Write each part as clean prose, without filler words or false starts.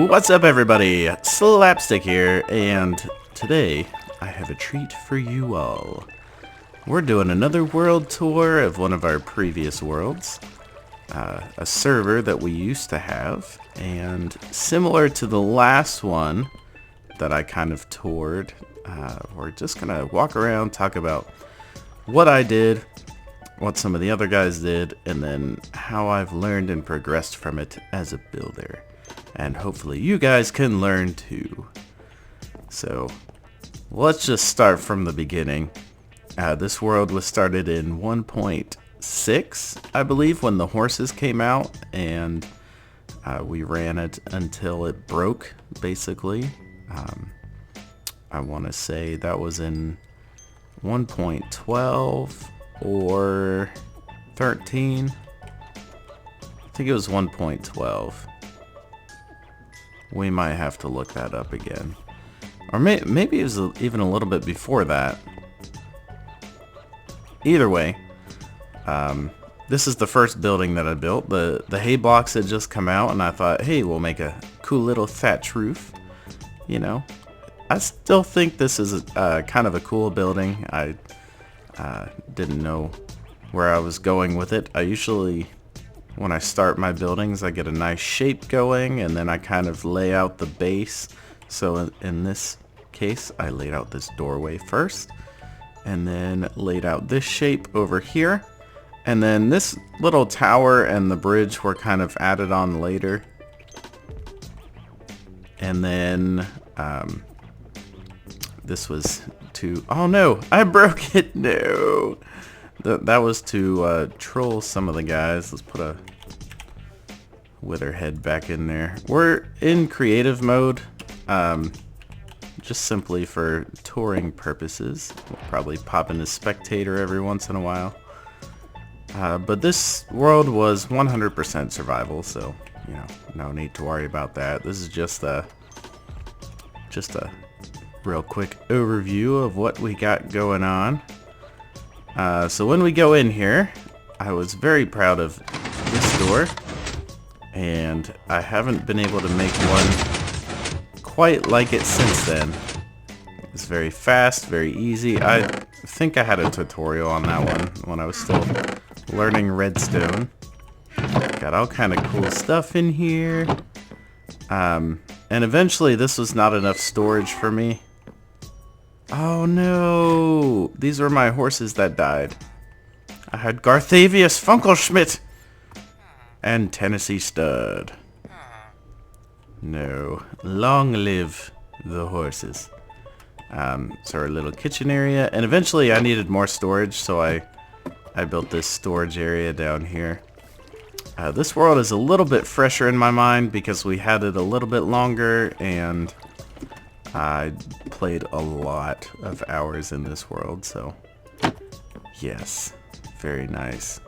What's up, everybody? Slapstick here, and today I have a treat for you all. We're doing another world tour of one of our previous worlds, a server that we used to have, and similar to the last one that I kind of toured, we're just gonna walk around, talk about what I did, what some of the other guys did, and then how I've learned and progressed from it as a builder. And hopefully you guys can learn too. So let's just start from the beginning. This world was started in 1.6, I believe, when the horses came out, and we ran it until it broke, basically. I want to say that was in 1.12 or 13. I think it was 1.12. We might have to look that up again. Or maybe it was even a little bit before that. Either way, this is the first building that I built. The hay blocks had just come out, and I thought, hey, we'll make a cool little thatch roof. You know, I still think this is kind of a cool building. I didn't know where I was going with it. I usually, when I start my buildings, I get a nice shape going, and then I kind of lay out the base. So in this case, I laid out this doorway first, and then laid out this shape over here. And then this little tower and the bridge were kind of added on later. And then this was to... Oh no, I broke it, no! That was to troll some of the guys. Let's put a witherhead back in there. We're in creative mode, just simply for touring purposes. We'll probably pop in as spectator every once in a while. But this world was 100% survival, so you know, no need to worry about that. This is just a real quick overview of what we got going on. So when we go in here, I was very proud of this door, and I haven't been able to make one quite like it since then. It's very fast, very easy. I think I had a tutorial on that one when I was still learning redstone. Got all kind of cool stuff in here. And eventually this was not enough storage for me. Oh no! These were my horses that died. I had Garthavius Funkelschmidt and Tennessee Stud. No. Long live the horses. So our little kitchen area. And eventually I needed more storage, so I built this storage area down here. This world is a little bit fresher in my mind because we had it a little bit longer, and I played a lot of hours in this world, so yes, very nice.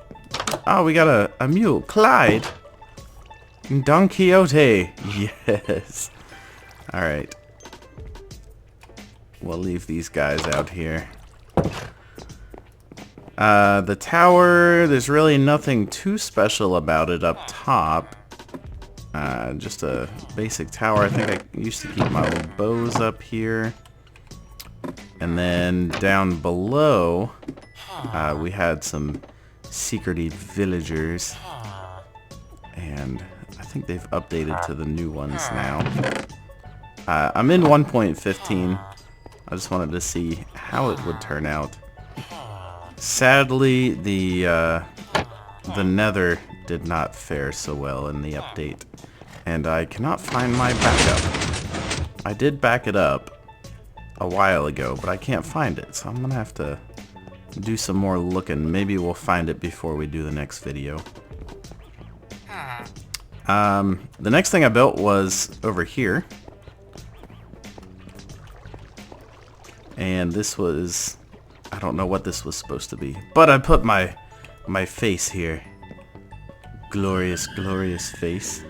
Oh, we got a mule, Clyde. Don Quixote, yes. Alright. We'll leave these guys out here. The tower, there's really nothing too special about it up top. Just a basic tower. I think I used to keep my little bows up here. And then down below, we had some secretive villagers. And I think they've updated to the new ones now. I'm in 1.15. I just wanted to see how it would turn out. Sadly, the nether did not fare so well in the update, and I cannot find my backup. I did back it up a while ago, but I can't find it, so I'm gonna have to do some more looking. Maybe we'll find it before we do the next video. The next thing I built was over here, and this was, I don't know what this was supposed to be, but I put my face here. Glorious, glorious face.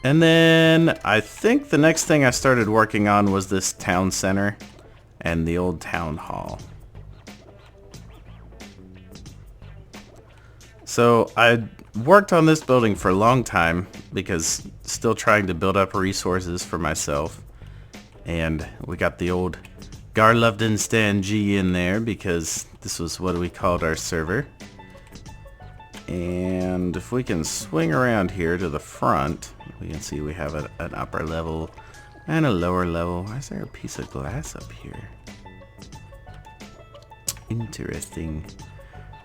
And then I think the next thing I started working on was this town center. and the old town hall. So I worked on this building for a long time because still trying to build up resources for myself. And we got the old Garlovden Stan G in there because this was what we called our server. And if we can swing around here to the front, we can see we have an upper level and a lower level. Why is there a piece of glass up here? Interesting.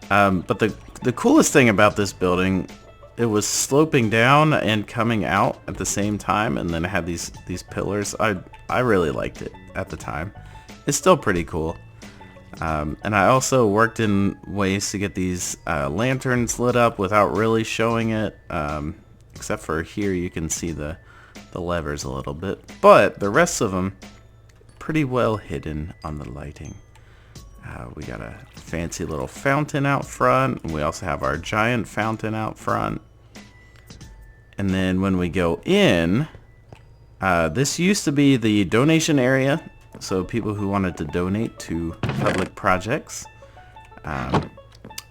But the coolest thing about this building, it was sloping down and coming out at the same time, and then it had these pillars. I really liked it at the time. It's still pretty cool. And I also worked in ways to get these lanterns lit up without really showing it. Except for here you can see the levers a little bit. But the rest of them pretty well hidden on the lighting. We got a fancy little fountain out front. And we also have our giant fountain out front. And then when we go in, this used to be the donation area. So people who wanted to donate to public projects,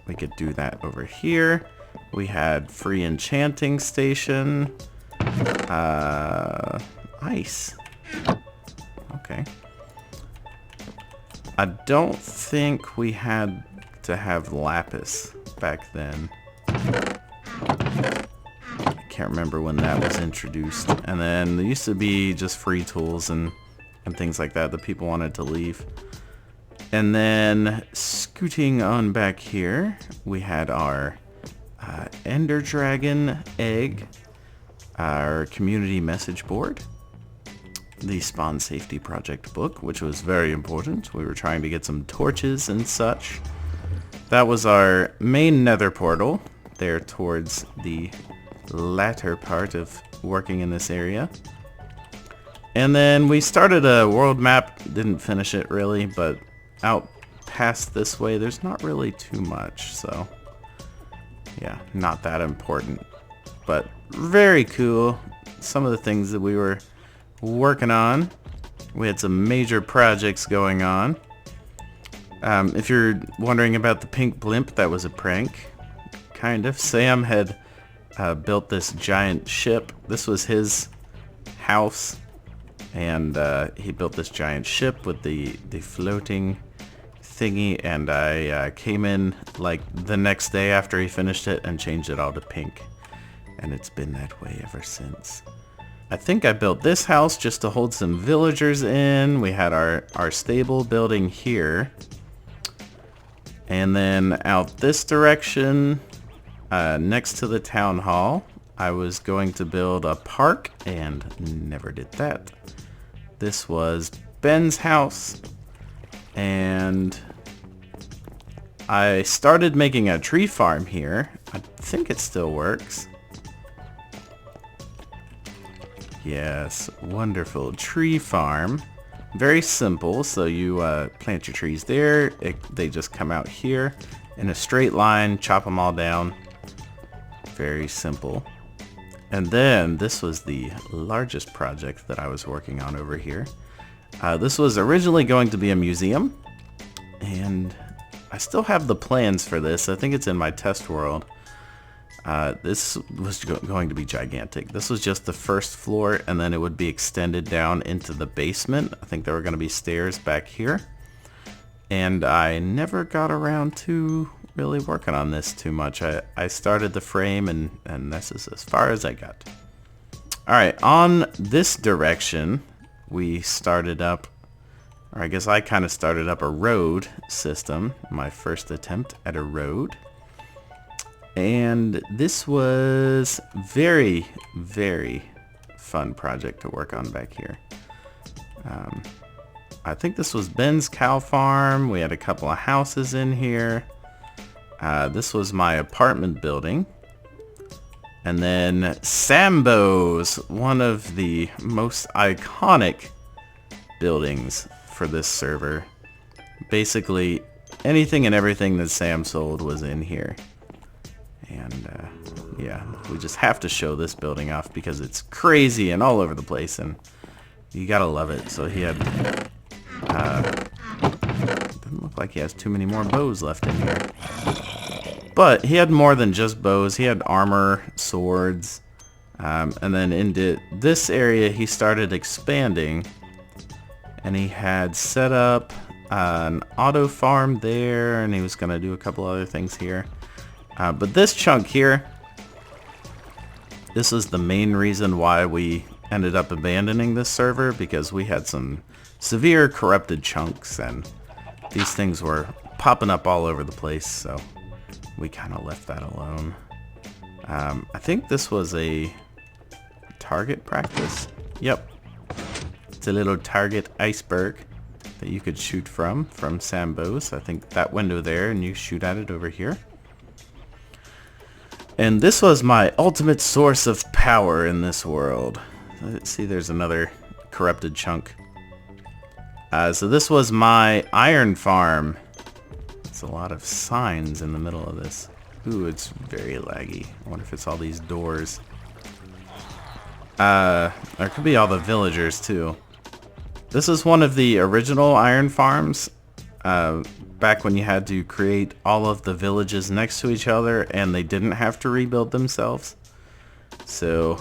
we could do that over here. We had free enchanting station. Ice. Okay. I don't think we had to have lapis back then. I can't remember when that was introduced. And then there used to be just free tools and things like that people wanted to leave. And then scooting on back here, we had our Ender Dragon egg, our community message board, the Spawn Safety Project book, which was very important. We were trying to get some torches and such. That was our main nether portal, there towards the latter part of working in this area. And then we started a world map, didn't finish it really, but out past this way there's not really too much, so yeah, not that important. But very cool. Some of the things that we were working on. We had some major projects going on. If you're wondering about the pink blimp, that was a prank. Kind of. Sam had built this giant ship. This was his house. And he built this giant ship with the floating thingy, and I came in like the next day after he finished it and changed it all to pink. And it's been that way ever since. I think I built this house just to hold some villagers in. We had our stable building here. And then out this direction, next to the town hall, I was going to build a park and never did that. This was Ben's house, and I started making a tree farm here. I think it still works. Yes, wonderful tree farm. Very simple, so you plant your trees there. They just come out here in a straight line, chop them all down. Very simple. And then this was the largest project that I was working on over here. This was originally going to be a museum, and I still have the plans for this. I think it's in my test world. This was going to be gigantic. This was just the first floor, and then it would be extended down into the basement. I think there were going to be stairs back here. And I never got around to really working on this too much. I started the frame, and this is as far as I got. Alright, on this direction, we started up, or I guess I kind of started up a road system. My first attempt at a road. And this was very, very fun project to work on back here. I think this was Ben's cow farm. We had a couple of houses in here. This was my apartment building. And then Sambo's, one of the most iconic buildings for this server. Basically, anything and everything that Sam sold was in here. And yeah, we just have to show this building off because it's crazy and all over the place, and you gotta love it. So he had Look like he has too many more bows left in here. But he had more than just bows. He had armor, swords, and then into this area he started expanding. And he had set up an auto farm there, and he was going to do a couple other things here. But this chunk here, this is the main reason why we ended up abandoning this server, because we had some severe corrupted chunks, and these things were popping up all over the place, so we kind of left that alone. I think this was a target practice. Yep. It's a little target iceberg that you could shoot from Sambos. I think that window there, and you shoot at it over here. And this was my ultimate source of power in this world. Let's see, there's another corrupted chunk. So this was my iron farm. It's a lot of signs in the middle of this. Ooh, it's very laggy. I wonder if it's all these doors. There could be all the villagers too. This is one of the original iron farms. Back when you had to create all of the villages next to each other and they didn't have to rebuild themselves. So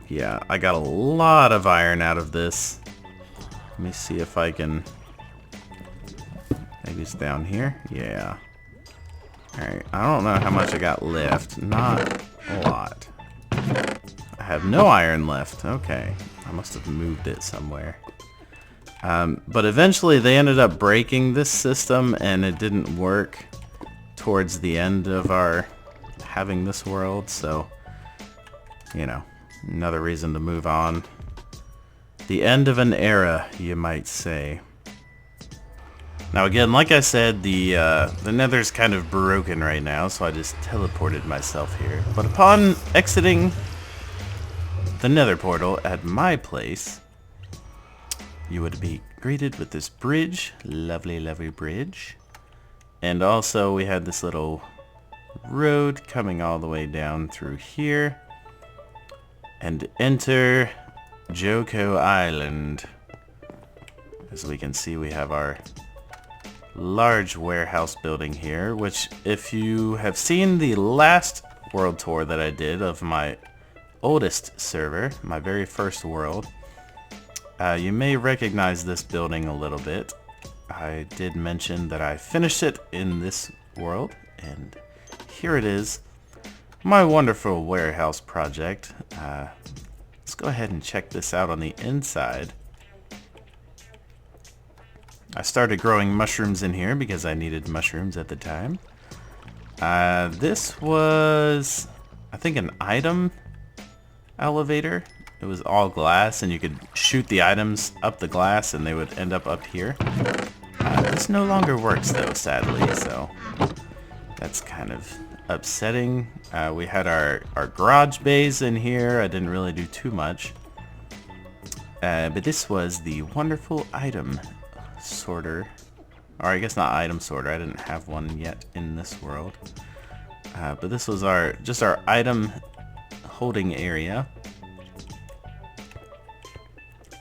yeah, I got a lot of iron out of this. Let me see if I can... Maybe it's down here? Yeah. Alright, I don't know how much I got left. Not a lot. I have no iron left. Okay. I must have moved it somewhere. But eventually they ended up breaking this system and it didn't work towards the end of our having this world, so you know, another reason to move on. The end of an era, you might say. Now again, like I said, the nether's kind of broken right now, so I just teleported myself here. But upon exiting the nether portal at my place, you would be greeted with this bridge. Lovely, lovely bridge. And also we had this little road coming all the way down through here. And enter Joko Island. As we can see, we have our large warehouse building here, which if you have seen the last world tour that I did of my oldest server, my very first world, you may recognize this building a little bit. I did mention that I finished it in this world, and here it is, my wonderful warehouse project. Let's go ahead and check this out on the inside. I started growing mushrooms in here because I needed mushrooms at the time. This was, I think, an item elevator. It was all glass, and you could shoot the items up the glass and they would end up here. This no longer works though, sadly, so that's kind of upsetting. We had our garage bays in here. I didn't really do too much. But this was the wonderful item sorter. Or I guess not item sorter. I didn't have one yet in this world. But this was just our item holding area.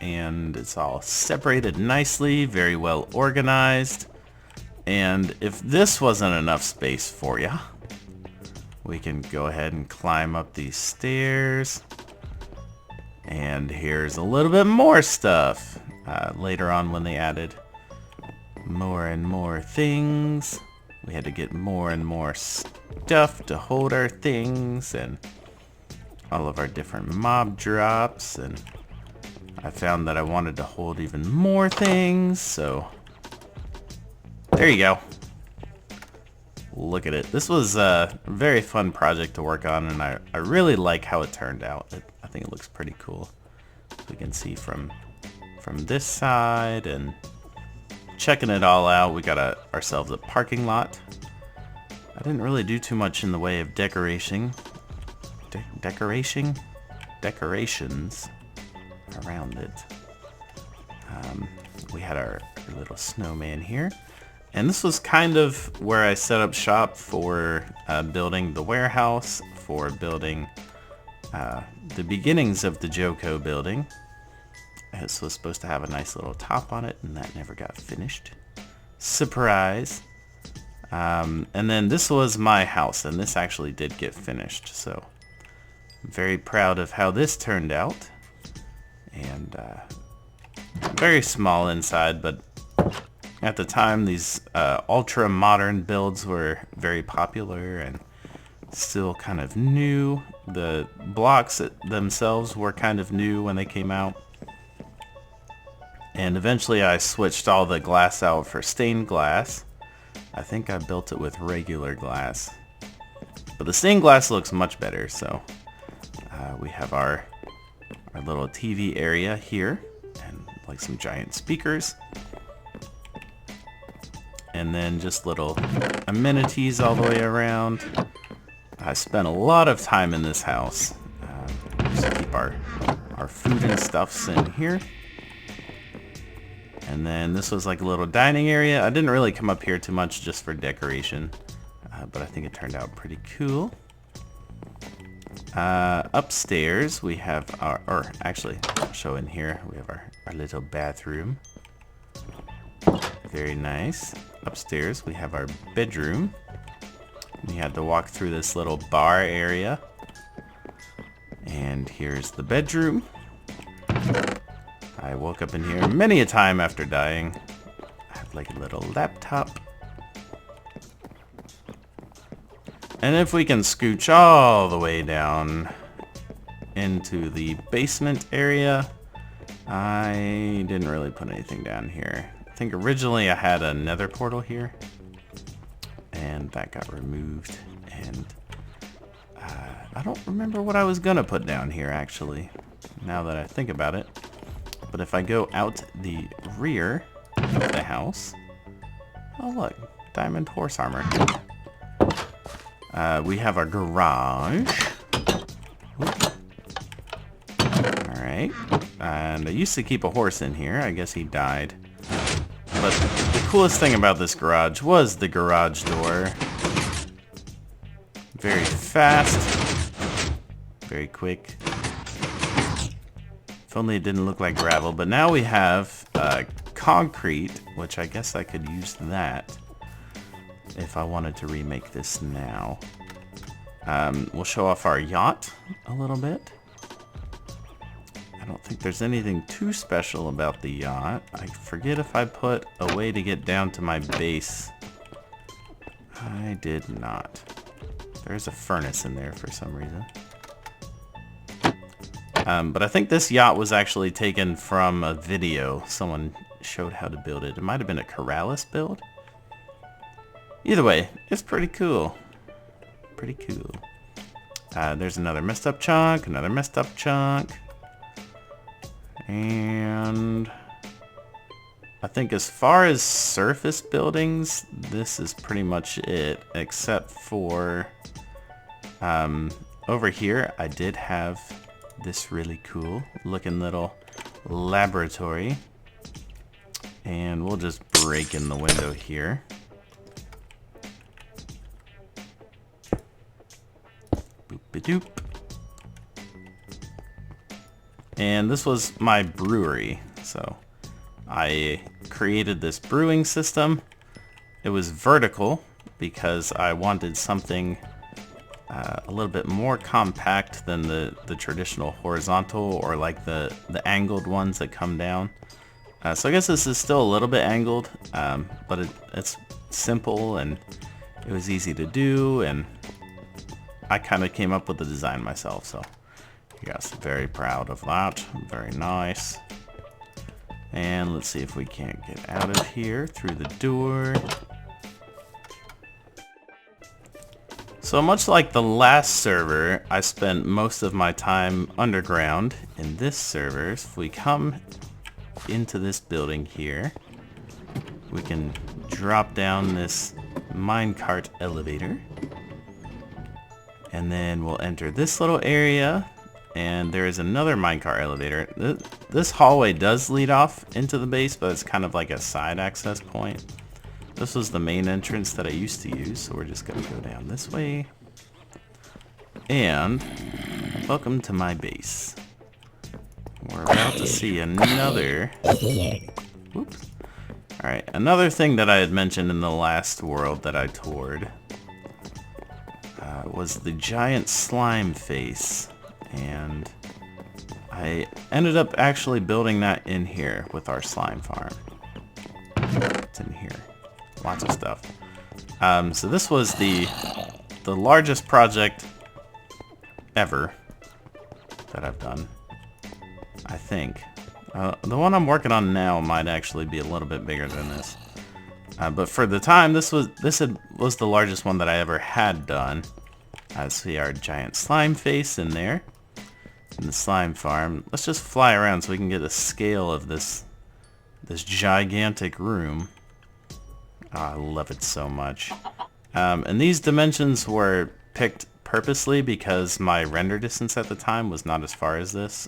And it's all separated nicely, very well organized. And if this wasn't enough space for you, we can go ahead and climb up these stairs. And here's a little bit more stuff. Later on when they added more and more things, we had to get more and more stuff to hold our things and all of our different mob drops, and I found that I wanted to hold even more things, so there you go. Look at it. This was a very fun project to work on, and I really like how it turned out. I think it looks pretty cool. We can see from this side, and checking it all out, we got ourselves a parking lot. I didn't really do too much in the way of decorations around it. We had our little snowman here, and this was kind of where I set up shop for building the warehouse, for building the beginnings of the Joko building. This was supposed to have a nice little top on it, and that never got finished. Surprise. And then this was my house, and this actually did get finished, so I'm very proud of how this turned out. And very small inside, but at the time these ultra modern builds were very popular and still kind of new. The blocks themselves were kind of new when they came out. And eventually I switched all the glass out for stained glass. I think I built it with regular glass. But the stained glass looks much better, so we have our little TV area here, and like some giant speakers. And then just little amenities all the way around. I spent a lot of time in this house. Just to keep our food and stuffs in here. And then this was like a little dining area. I didn't really come up here too much just for decoration, but I think it turned out pretty cool. Upstairs we have our, or actually I'll show in here, we have our little bathroom. Very nice. Upstairs we have our bedroom. We had to walk through this little bar area. And here's the bedroom. I woke up in here many a time after dying. I have like a little laptop. And if we can scooch all the way down into the basement area, I didn't really put anything down here. I think originally I had a nether portal here, and that got removed, and I don't remember what I was gonna put down here actually, now that I think about it. But if I go out the rear of the house, oh look, diamond horse armor. We have our garage. Alright, and I used to keep a horse in here. I guess he died. But the coolest thing about this garage was the garage door. Very fast, very quick. If only it didn't look like gravel, but now we have concrete, which I guess I could use that if I wanted to remake this now. We'll show off our yacht a little bit. I don't think there's anything too special about the yacht. I forget if I put a way to get down to my base. I did not. There's a furnace in there for some reason. But I think this yacht was actually taken from a video. Someone showed how to build it. It might have been a Corrales build. Either way, it's pretty cool. Pretty cool. There's another messed up chunk, another messed up chunk. And I think as far as surface buildings, this is pretty much it, except for over here I did have this really cool looking little laboratory, and we'll just break in the window here. Boop-a-doop. And this was my brewery, so I created this brewing system. It was vertical because I wanted something a little bit more compact than the traditional horizontal or like the angled ones that come down. So I guess this is still a little bit angled, but it's simple and it was easy to do, and I kind of came up with the design myself, so yes, very proud of that. Very nice. And let's see if we can't get out of here through the door. So much like the last server, I spent most of my time underground. In this server, if we come into this building here, we can drop down this minecart elevator. And then we'll enter this little area, and there is another minecart elevator. This hallway does lead off into the base, but it's kind of like a side access point. This was the main entrance that I used to use, so we're just going to go down this way. And welcome to my base. We're about to see another... Whoops. Alright, another thing that I had mentioned in the last world that I toured was the giant slime face, and I ended up actually building that in here with our slime farm. It's in here. Lots of stuff. So this was the largest project ever that I've done, I think. The one I'm working on now might actually be a little bit bigger than this. But for the time, this was the largest one that I ever had done. See our giant slime face in there. In the slime farm. Let's just fly around so we can get a scale of this gigantic room. Oh, I love it so much. And these dimensions were picked purposely because my render distance at the time was not as far as this.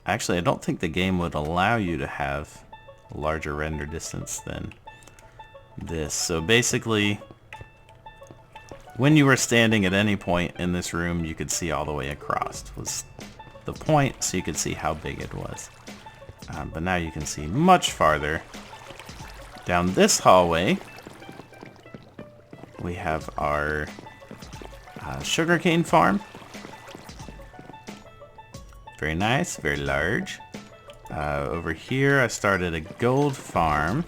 Actually, I don't think the game would allow you to have a larger render distance than this. So basically, when you were standing at any point in this room, you could see all the way across. Was the point, so you could see how big it was. But now you can see much farther. Down this hallway, we have our sugarcane farm. Very nice, very large. Over here, I started a gold farm.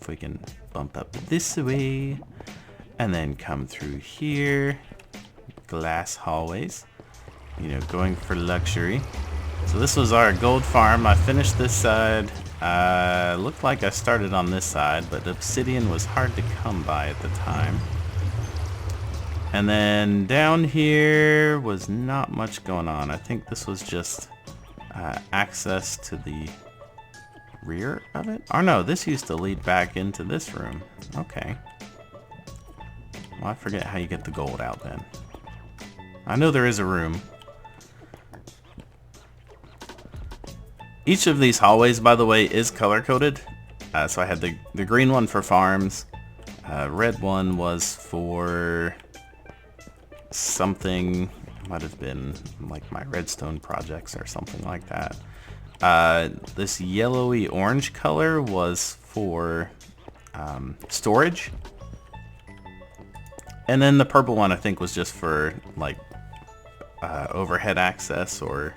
If we can bump up this way, and then come through here. Glass hallways. You know, going for luxury. So this was our gold farm. I finished this side. Looked like I started on this side, but obsidian was hard to come by at the time. And then down here was not much going on. I think this was just access to the rear of it. Oh no, this used to lead back into this room. Okay. Well, I forget how you get the gold out then. I know there is a room. Each of these hallways, by the way, is color-coded. So I had the green one for farms. Red one was for something. Might have been like my redstone projects or something like that. This yellowy orange color was for storage. And then the purple one I think was just for like overhead access or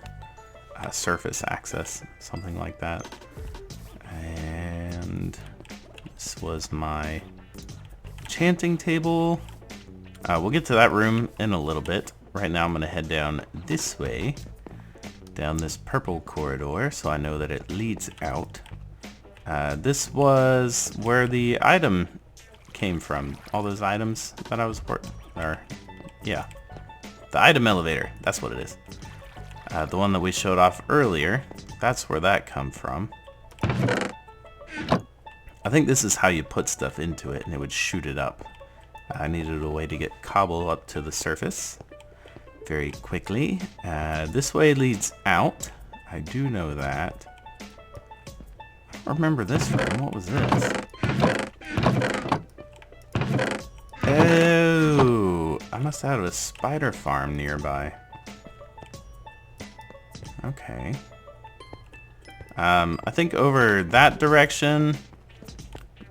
surface access, something like that. And this was my enchanting table. We'll get to that room in a little bit. Right now I'm going to head down this way, down this purple corridor, so I know that it leads out. This was where the item came from. All those items that I was yeah. The item elevator, that's what it is. The one that we showed off earlier, that's where that come from. I think this is how you put stuff into it and it would shoot it up. I needed a way to get cobble up to the surface very quickly. This way leads out. I do know that. I don't remember this room. What was this? Oh, I must have had a spider farm nearby. Okay. I think over that direction,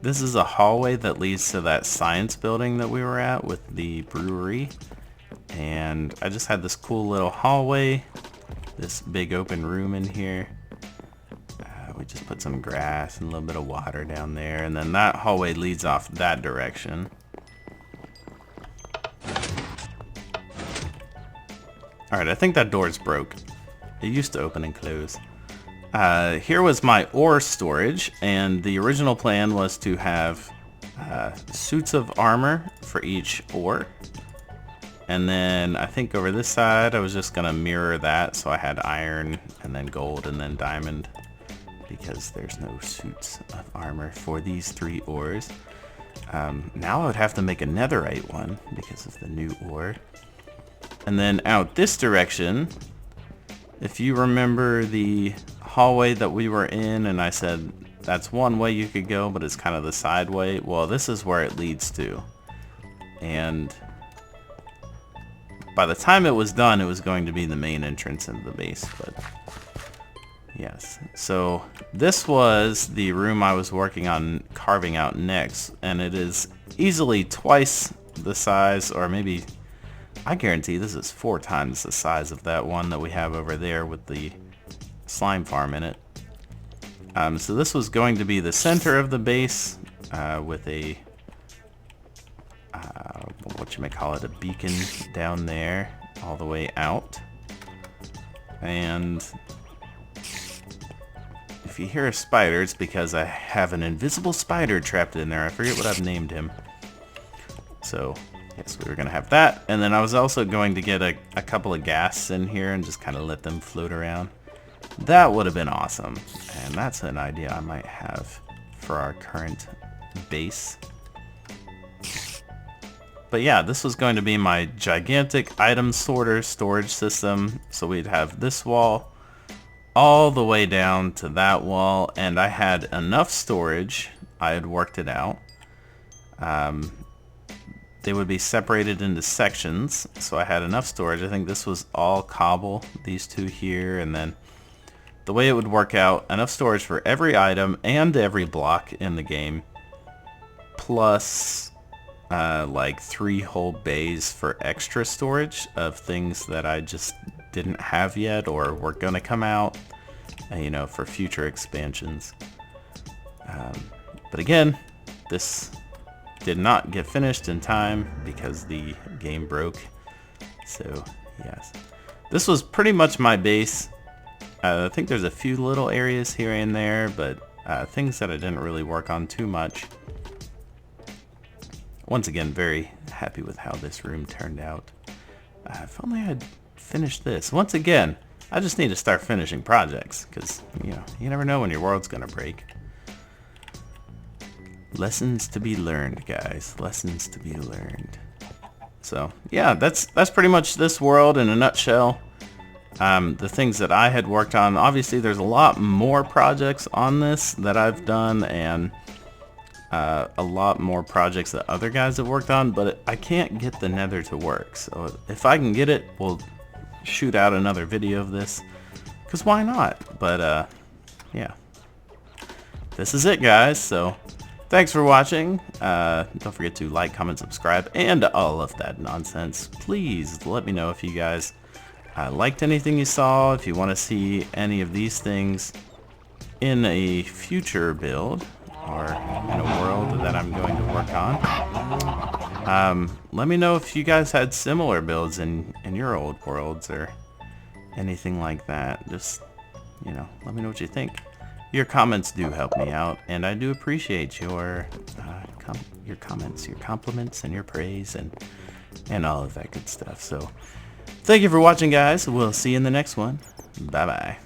this is a hallway that leads to that science building that we were at with the brewery. And I just had this cool little hallway, this big open room in here. We just put some grass and a little bit of water down there, and then that hallway leads off that direction. Alright, I think that door's broke. It used to open and close. Here was my ore storage, and the original plan was to have suits of armor for each ore. And then I think over this side I was just going to mirror that, so I had iron and then gold and then diamond, because there's no suits of armor for these 3 ores. Now I would have to make a netherite one because of the new ore. And then out this direction, if you remember the hallway that we were in and I said that's one way you could go, but it's kind of the side way, well, this is where it leads to. And by the time it was done, it was going to be the main entrance into the base, but Yes, so this was the room I was working on carving out next, and it is easily twice the size, or maybe, I guarantee this is 4 times the size of that one that we have over there with the slime farm in it. So this was going to be the center of the base with a, a beacon down there all the way out. And if you hear a spider, it's because I have an invisible spider trapped in there. I forget what I've named him. So, yes, we were going to have that. And then I was also going to get a couple of ghasts in here and just kind of let them float around. That would have been awesome. And that's an idea I might have for our current base. But yeah, this was going to be my gigantic item sorter storage system. So we'd have this wall all the way down to that wall, and I had enough storage. I had worked it out. They would be separated into sections, so I had enough storage. I think this was all cobble, these two here, and then the way it would work out, enough storage for every item and every block in the game, plus like 3 whole bays for extra storage of things that I just didn't have yet or were gonna come out, you know, for future expansions. But again, this did not get finished in time because the game broke. So yes, this was pretty much my base. I think there's a few little areas here and there, but things that I didn't really work on too much. Once again, very happy with how this room turned out. If only I'd finished this. Once again, I just need to start finishing projects, because, you know, you never know when your world's gonna break. Lessons to be learned, guys. Lessons to be learned. So, yeah, that's pretty much this world in a nutshell. The things that I had worked on, obviously there's a lot more projects on this that I've done, and a lot more projects that other guys have worked on, but I can't get the nether to work. So if I can get it, we'll shoot out another video of this, because why not? But yeah, this is it, guys. So thanks for watching. Don't forget to like, comment, subscribe, and all of that nonsense. Please let me know if you guys liked anything you saw, if you want to see any of these things in a future build, or in a world that I'm going to work on. Let me know if you guys had similar builds in your old worlds or anything like that. Just, you know, let me know what you think. Your comments do help me out, and I do appreciate your comments, your compliments, and your praise, and all of that good stuff. So thank you for watching, guys. We'll see you in the next one. Bye bye.